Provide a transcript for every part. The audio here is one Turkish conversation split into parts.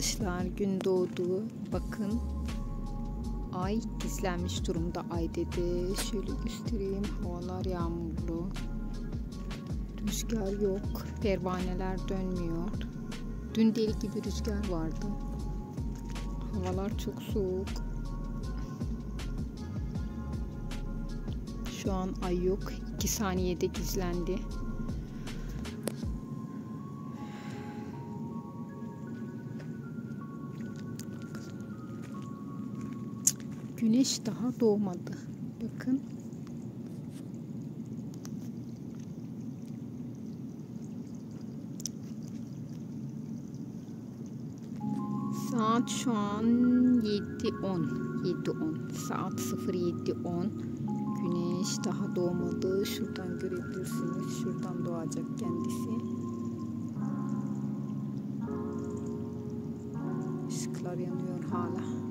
arkadaşlar, gün doğdu. Bakın, ay gizlenmiş durumda. Ay dedi. Şöyle göstereyim. Havalar yağmurlu. Rüzgar yok. Pervaneler dönmüyor. Dün deli gibi rüzgar vardı. Havalar çok soğuk. Şu an ay yok. 2 saniyede gizlendi. Güneş daha doğmadı. Bakın. Saat şu an 7:10. 7:10. Saat 07:10. Güneş daha doğmadı. Şuradan görebilirsiniz. Şuradan doğacak kendisi. Işıklar yanıyor hala.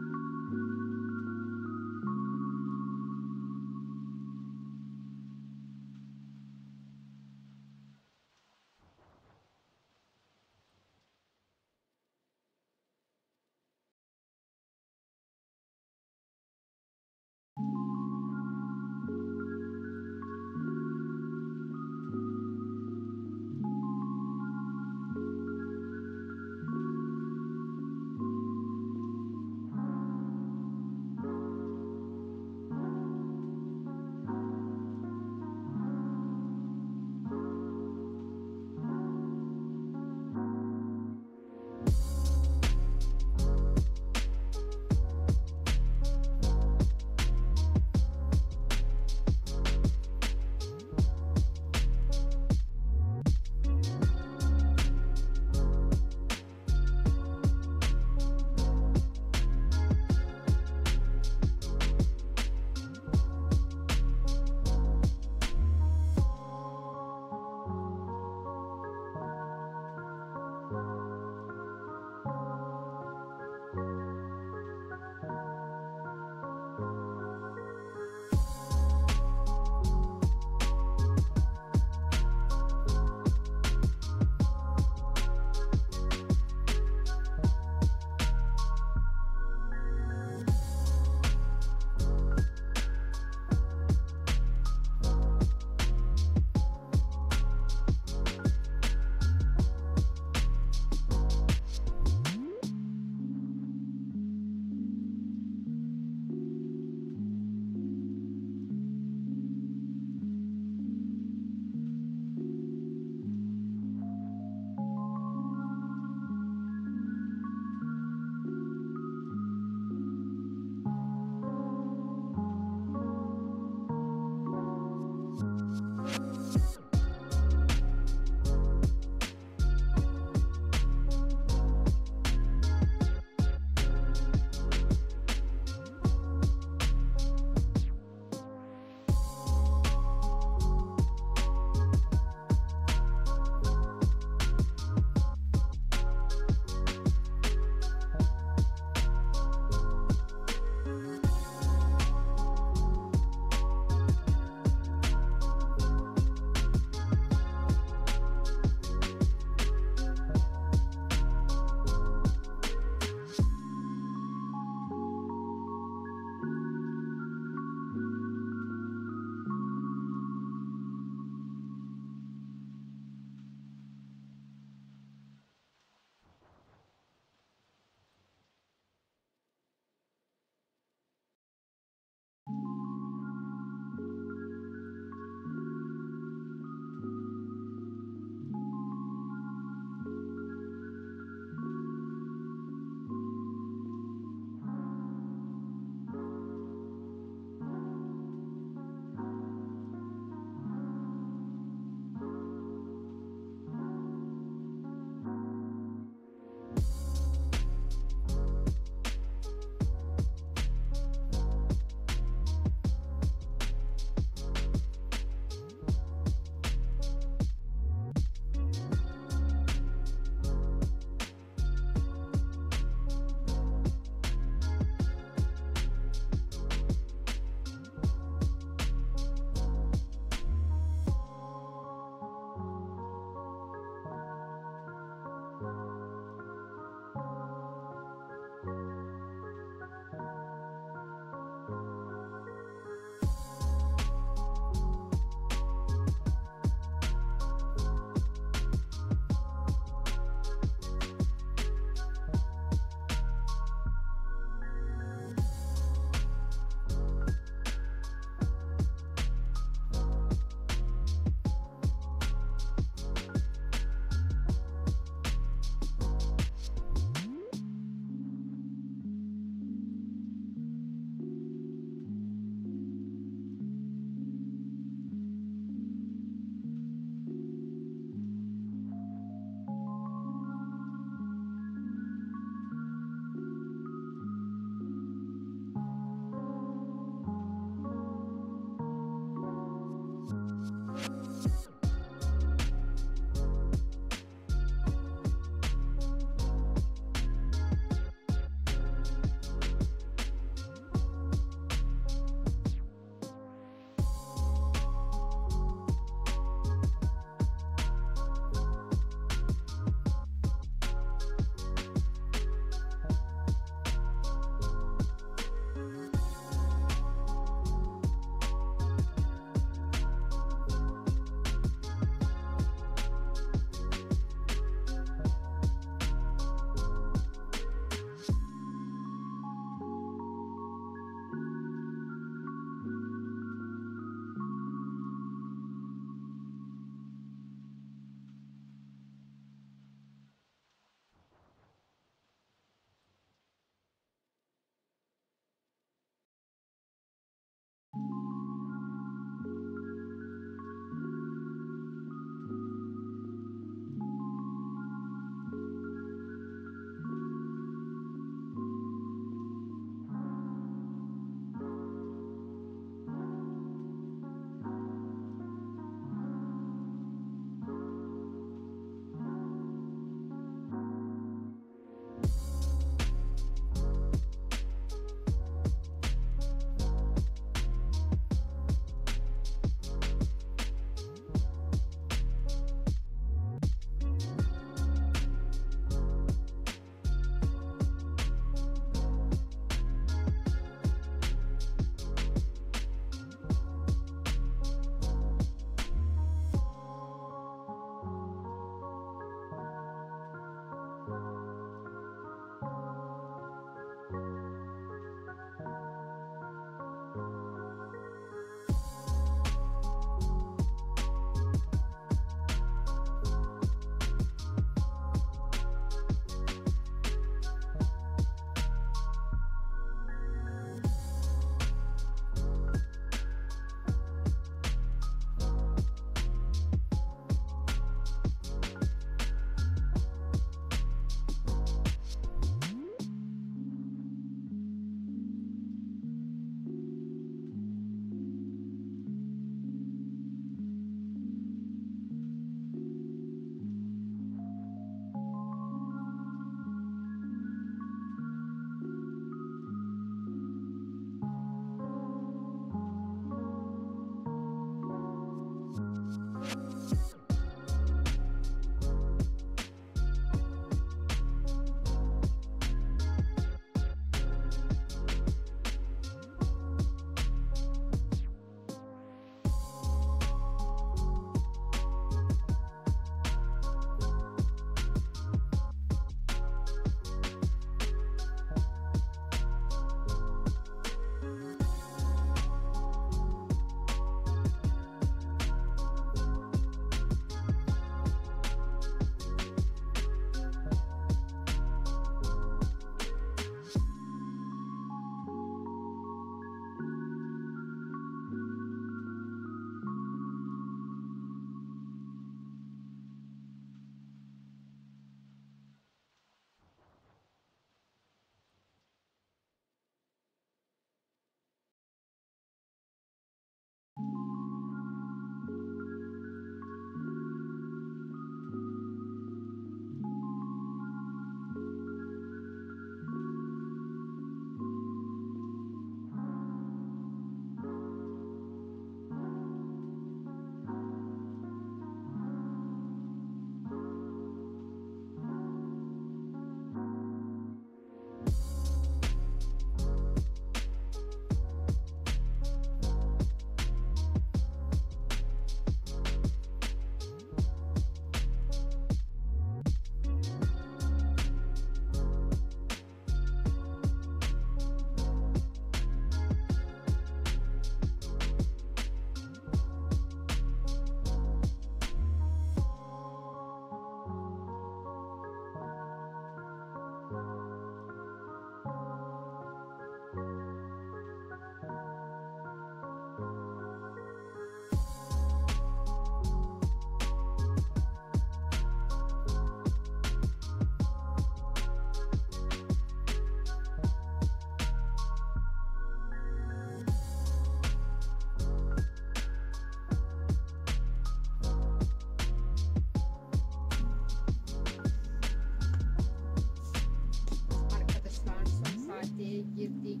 saate girdik.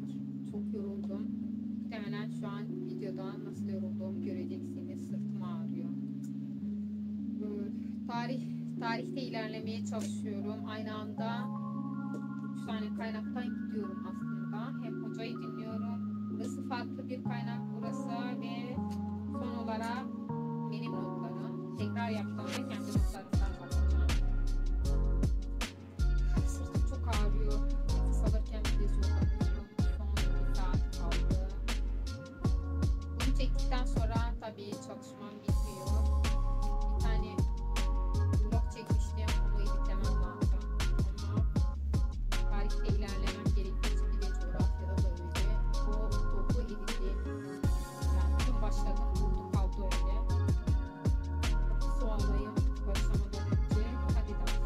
Çok yoruldum. Muhtemelen şu an videoda nasıl yorulduğumu göreceksiniz. Sırtım ağrıyor. Tarihte ilerlemeye çalışıyorum. Aynı anda 3 tane kaynaktan gidiyorum aslında. Hem hocayı dinliyorum. Burası farklı bir kaynak burası ve son olarak benim notlarım. Tekrar yaptığım ve kendi notlarımdan bakacağım. Sırtım çok ağrıyor. Nefes alırken bile zorlanıyorum. Son bir saat kaldı. Bunu çektikten sonra tabii çalışmam bitmiyor. Bir tane vlog çekmiştim. Onu editlemem lazım. Ama tarihte ilerlemem gerektiği için bir de coğrafyada da öyle. O editi. Yani tüm başladım. Buldu kaldı öyle. Su alayım. Başlamadan önce. Hadi daha.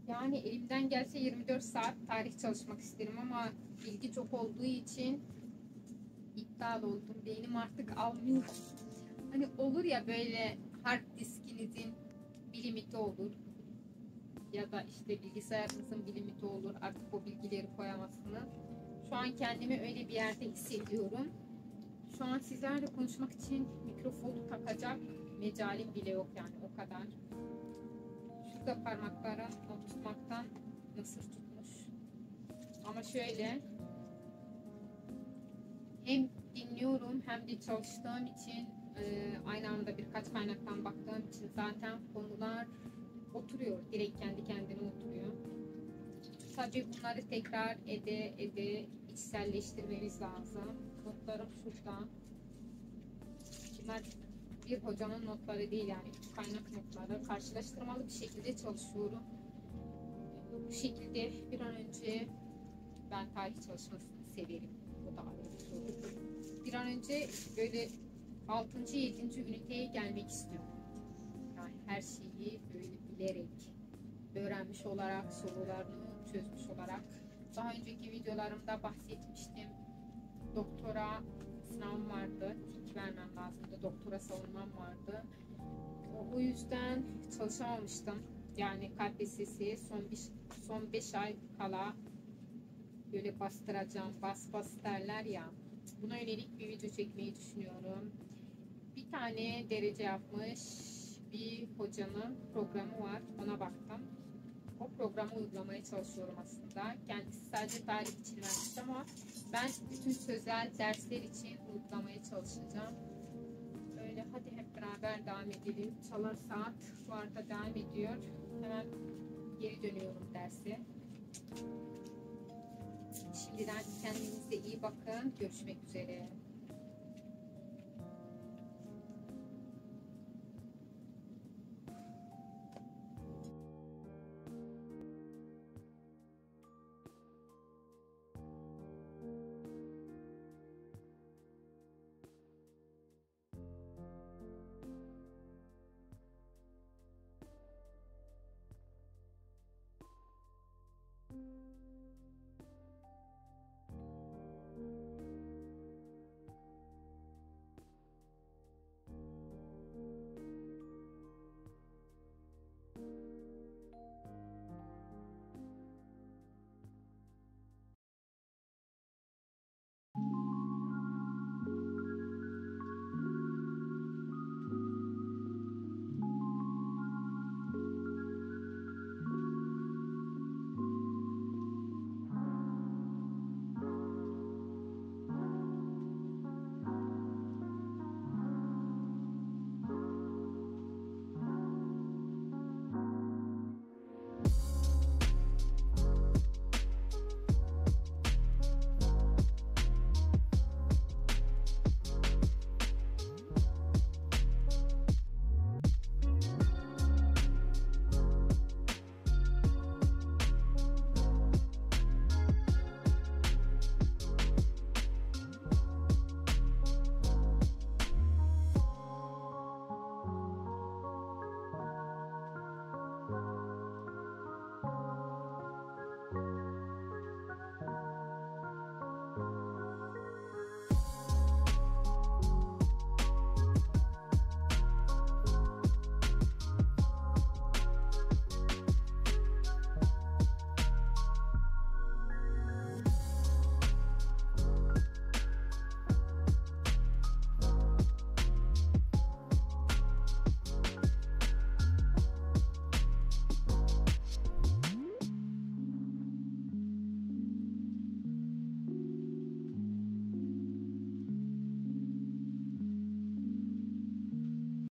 Yani elimden gelse 24 saat tarih çalışmak isterim ama bilgi çok olduğu için iptal oldum. Beynim artık almıyor. Hani olur ya böyle hard diskinizin bir limiti olur. Ya da işte bilgisayarınızın bir limiti olur. Artık o bilgileri koyamazsınız. Şu an kendimi öyle bir yerde hissediyorum. Şu an sizlerle konuşmak için mikrofonu takacak mecalim bile yok yani o kadar. Şurada parmaklarım not tutmaktan nasır tutmuş. Ama şöyle hem dinliyorum hem de çalıştığım için aynı anda birkaç kaynaktan baktığım için zaten konular oturuyor. Direkt kendi kendine oturuyor. Sadece bunları tekrar ede içselleştirmemiz lazım. Notlarım şurada. Bunlar bir hocanın notları değil yani kaynak notları. Karşılaştırmalı bir şekilde çalışıyorum. Bu şekilde bir an önce ben tarih çalışmasını severim. O da ayrı bir soru. Bir an önce böyle 6. 7. üniteye gelmek istiyorum. Yani her şeyi böyle bilerek, öğrenmiş olarak, sorularını çözmüş olarak. Daha önceki videolarımda bahsetmiştim. Doktora sınavım vardı. TİK vermem lazımdı. Doktora savunmam vardı. O yüzden çalışamamıştım. Yani KPSS'ye son 5 ay kala böyle bastıracağım. Bas derler ya. Buna yönelik bir video çekmeyi düşünüyorum. Bir tane derece yapmış bir hocanın programı var. Ona baktım. O programı uygulamaya çalışıyorum aslında. Kendisi sadece tarih için vermiş ama ben bütün sözel dersler için uygulamaya çalışacağım. Öyle hadi hep beraber devam edelim. Çalar saat bu arada devam ediyor. Hemen geri dönüyorum derse. Şimdiden kendinize iyi bakın. Görüşmek üzere.